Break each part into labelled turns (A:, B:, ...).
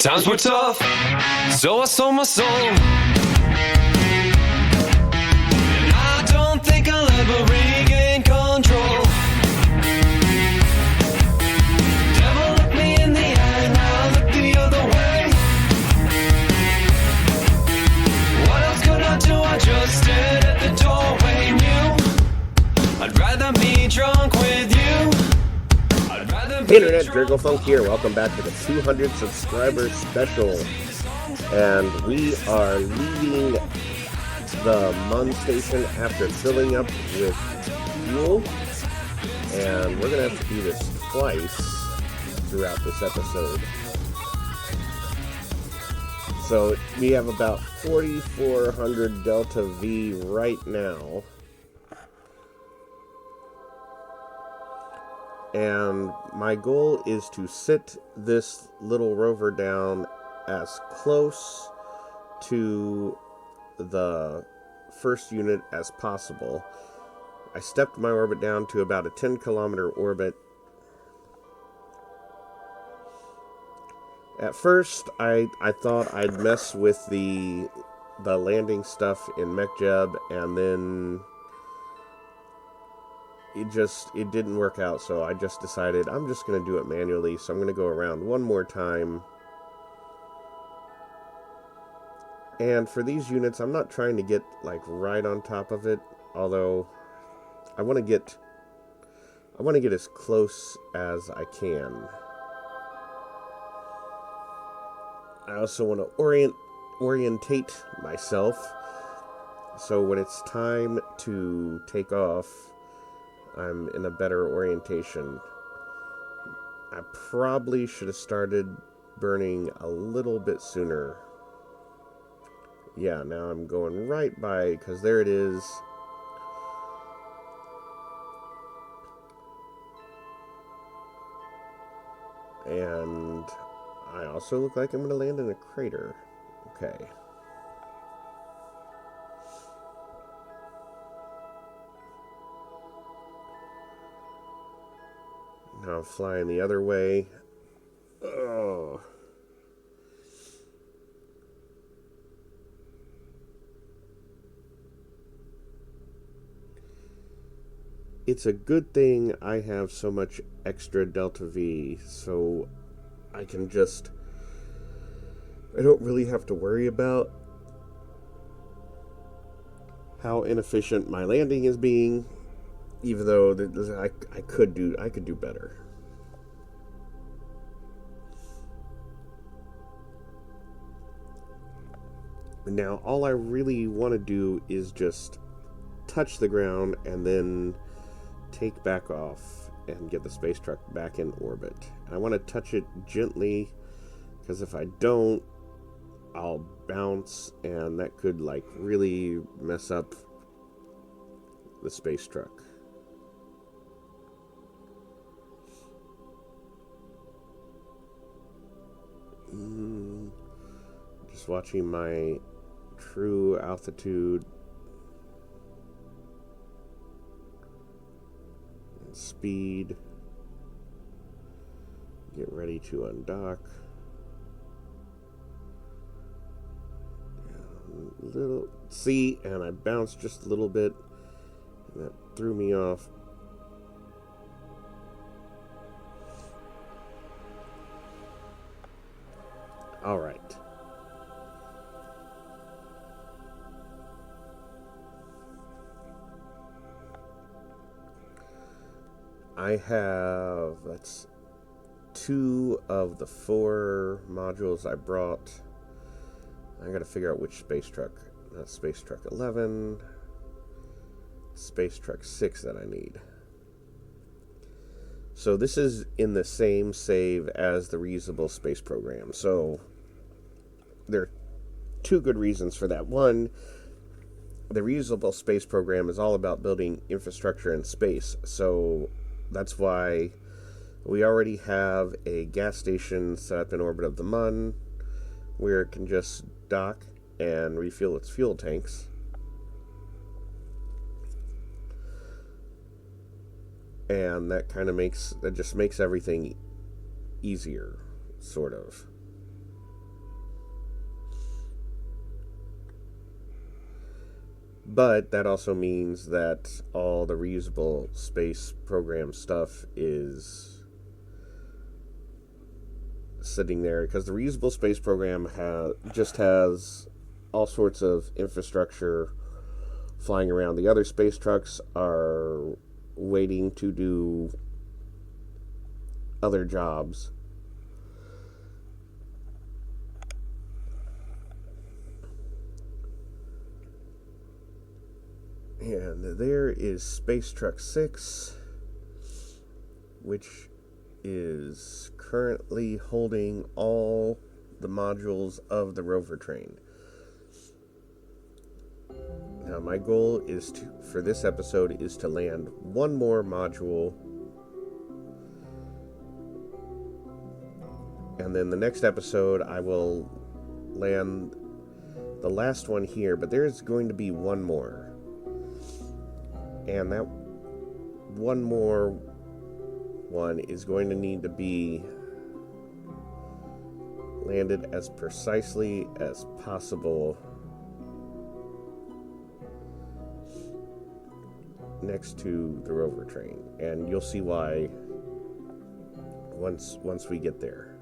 A: Times were tough, so I sold my soul. And I don't think I'll ever regain control. Devil looked me in the eye, now I look the other way. What else could I do? I just stared at the doorway, knew I'd rather be drunk with you.
B: Hey Internet, Dracofunk here. Welcome back to the 200 subscriber special. And we are leaving the Mun station after filling up with fuel. And we're going to have to do this twice throughout this episode. So we have about 4,400 Delta V right now. And my goal is to sit this little rover down as close to the first unit as possible. I stepped my orbit down to about a 10-kilometer orbit. At first, I thought I'd mess with the landing stuff in MechJeb, and then it didn't work out, so I just decided I'm just going to do it manually. So I'm going to go around one more time. And for these units, I'm not trying to get like right on top of it, although I want to get as close as I can. I also want to orientate myself, so when it's time to take off, I'm in a better orientation. I probably should have started burning a little bit sooner. Yeah, now I'm going right by, because there it is. And I also look like I'm going to land in a crater. Okay. Now I'm flying the other way. Oh. It's a good thing I have so much extra Delta V, so I can I don't really have to worry about how inefficient my landing is being. Even though I could do better. Now, all I really want to do is just touch the ground and then take back off and get the space truck back in orbit. I want to touch it gently, because if I don't, I'll bounce, and that could like really mess up the space truck. Just watching my true altitude and speed. Get ready to undock. And I bounced just a little bit, and that threw me off. All right. I have, that's 2 of the 4 modules I brought. I gotta figure out which space truck. Not Space Truck 11. Space Truck 6 that I need. So this is in the same save as the reusable space program. So there are 2 good reasons for that. One, the reusable space program is all about building infrastructure in space. So that's why we already have a gas station set up in orbit of the Mun, where it can just dock and refuel its fuel tanks. And that just makes everything easier, sort of. But that also means that all the reusable space program stuff is sitting there, because the reusable space program just has all sorts of infrastructure flying around. The other space trucks are waiting to do other jobs. And there is Space Truck 6, which is currently holding all the modules of the rover train. Now, my goal is for this episode is to land one more module, and then the next episode I will land the last one here, but there's going to be one more. And that one more one is going to need to be landed as precisely as possible next to the rover train. And you'll see why once we get there.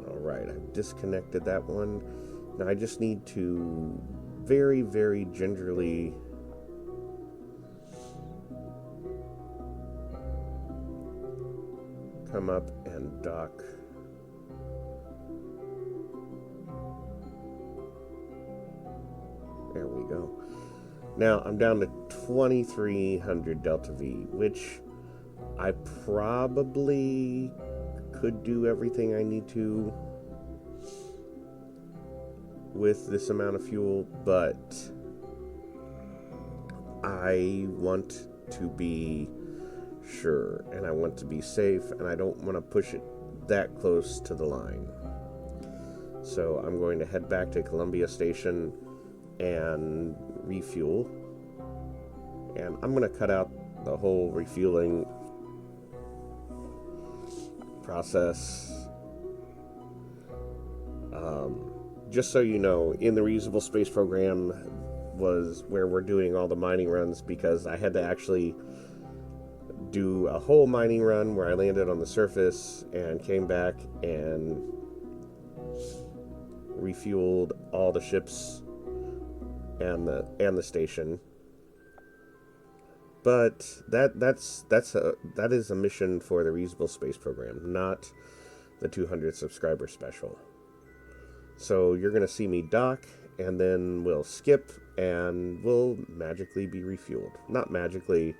B: Alright, I've disconnected that one. Now I just need to very, very gingerly come up and dock there we go. Now I'm down to 2300 Delta V, which I probably could do everything I need to with this amount of fuel, but I want to be sure, and I want to be safe, and I don't want to push it that close to the line. So I'm going to head back to Columbia Station and refuel, and I'm going to cut out the whole refueling process. Just so you know, in the reusable space program was where we're doing all the mining runs, because I had to actually do a whole mining run where I landed on the surface and came back and refueled all the ships and the station. But that is a mission for the reusable space program, not the 200 subscriber special. So you're going to see me dock, and then we'll skip, and we'll magically be refueled. Not magically,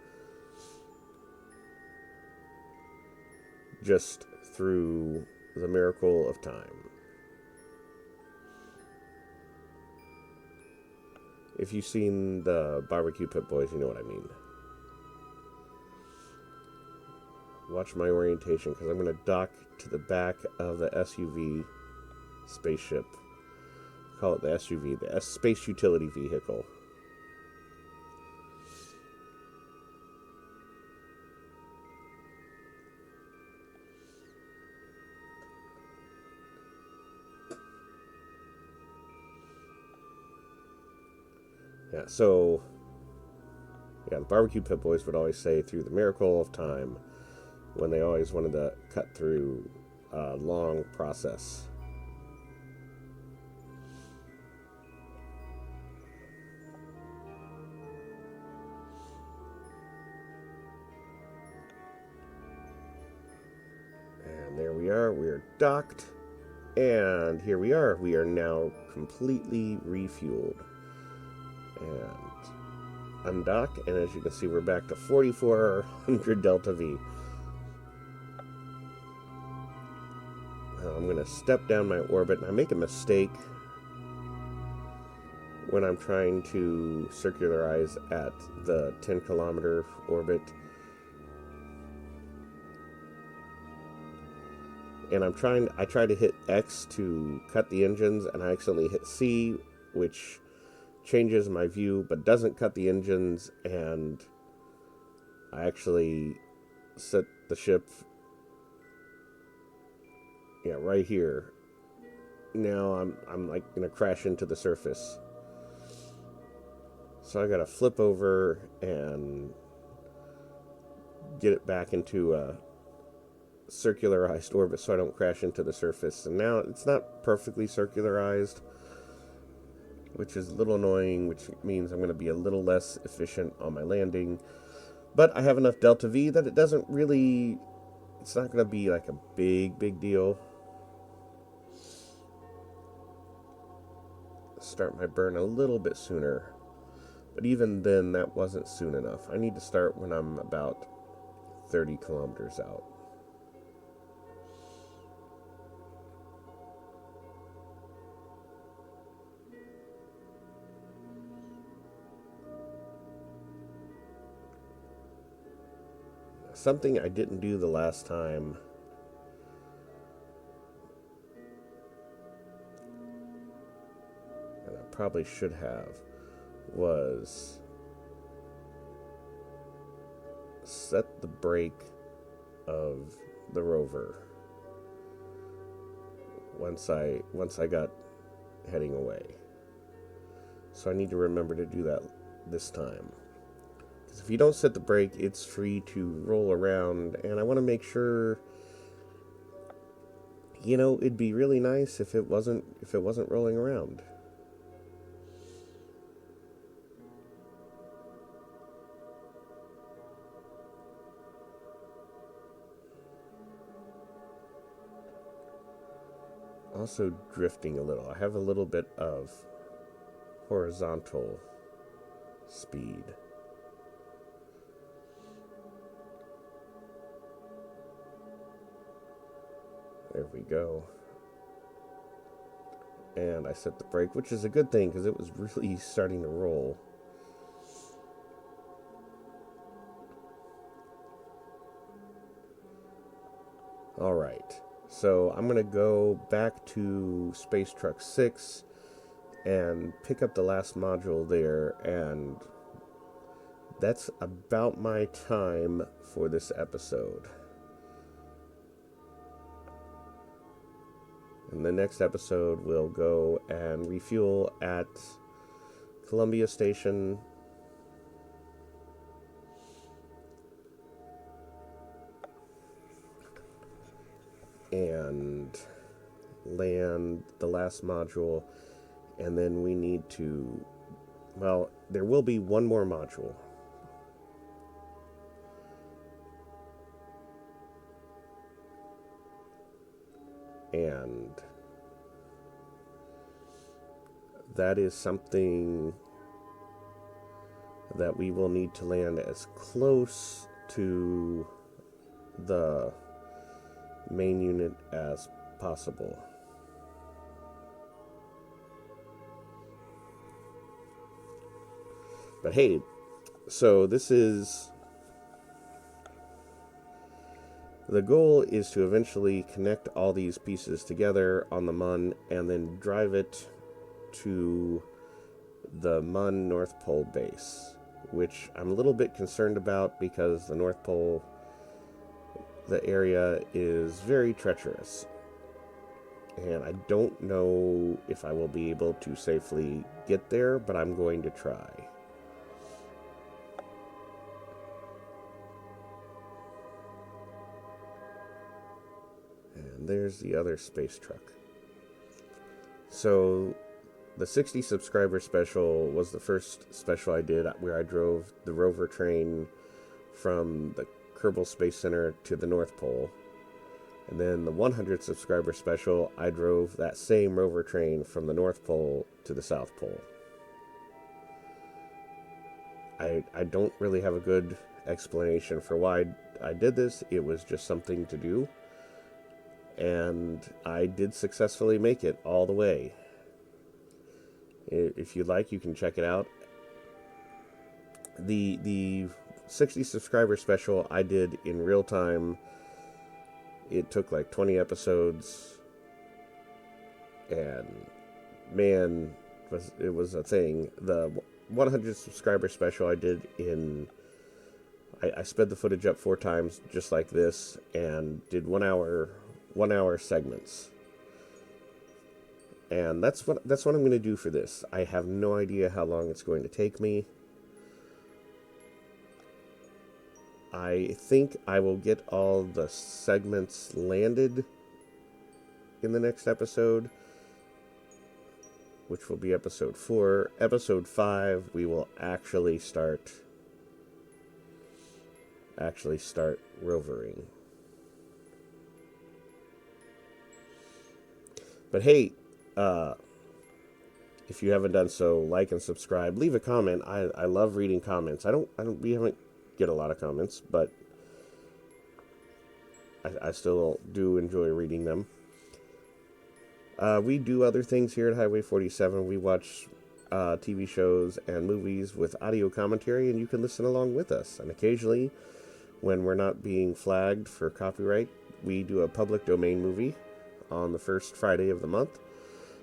B: just through the miracle of time. If you've seen the Barbecue Pit Boys, you know what I mean. Watch my orientation, because I'm going to dock to the back of the SUV spaceship. Call it the SUV, the Space Utility Vehicle. Yeah, so the Barbecue Pit Boys would always say through the miracle of time, when they always wanted to cut through a long process. And there we are docked, and here we are now completely refueled. And undock, and as you can see, we're back to 4400 Delta V. I'm going to step down my orbit, and I make a mistake when I'm trying to circularize at the 10-kilometer orbit. And I try to hit X to cut the engines, and I accidentally hit C, which changes my view but doesn't cut the engines, and I actually set the ship right here now I'm like gonna crash into the surface. So I gotta flip over and get it back into a circularized orbit so I don't crash into the surface. And now it's not perfectly circularized, which is a little annoying, which means I'm going to be a little less efficient on my landing. But I have enough delta V that it doesn't really, it's not going to be like a big deal. Start my burn a little bit sooner. But even then, that wasn't soon enough. I need to start when I'm about 30 kilometers out. Something I didn't do the last time, and I probably should have, was set the brake of the rover once I got heading away. So I need to remember to do that this time. Because if you don't set the brake, it's free to roll around, and I want to make sure, you know, it'd be really nice if it wasn't rolling around. Also drifting a little. I have a little bit of horizontal speed. There we go. And I set the brake, which is a good thing because it was really starting to roll. All right. So I'm going to go back to Space Truck 6 and pick up the last module there, and that's about my time for this episode. In the next episode, we'll go and refuel at Columbia Station. And land the last module. And then we need to... Well, there will be one more module. And that is something that we will need to land as close to the main unit as possible. But hey, so this is... The goal is to eventually connect all these pieces together on the MUN and then drive it to the MUN North Pole base, which I'm a little bit concerned about because the North Pole, the area is very treacherous. And I don't know if I will be able to safely get there, but I'm going to try. And there's the other space truck. So the 60 subscriber special was the first special I did where I drove the rover train from the Kerbal Space Center to the North Pole. And then the 100 subscriber special, I drove that same rover train from the North Pole to the South Pole. I don't really have a good explanation for why I did this. It was just something to do. And I did successfully make it all the way. If you'd like, you can check it out. The 60 subscriber special I did in real time. It took like 20 episodes. And man, it was a thing. The 100 subscriber special I did in... I sped the footage up 4 times just like this and did 1 hour segments. And that's what I'm going to do for this. I have no idea how long it's going to take me. I think I will get all the segments landed in the next episode, which will be episode 4. Episode 5, we will actually start rovering. But hey, if you haven't done so, like and subscribe. Leave a comment. I love reading comments. We haven't get a lot of comments, but I still do enjoy reading them. We do other things here at Highway 47. We watch TV shows and movies with audio commentary, and you can listen along with us. And occasionally, when we're not being flagged for copyright, we do a public domain movie on the first Friday of the month.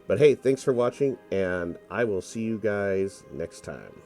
B: But hey, thanks for watching, and I will see you guys next time.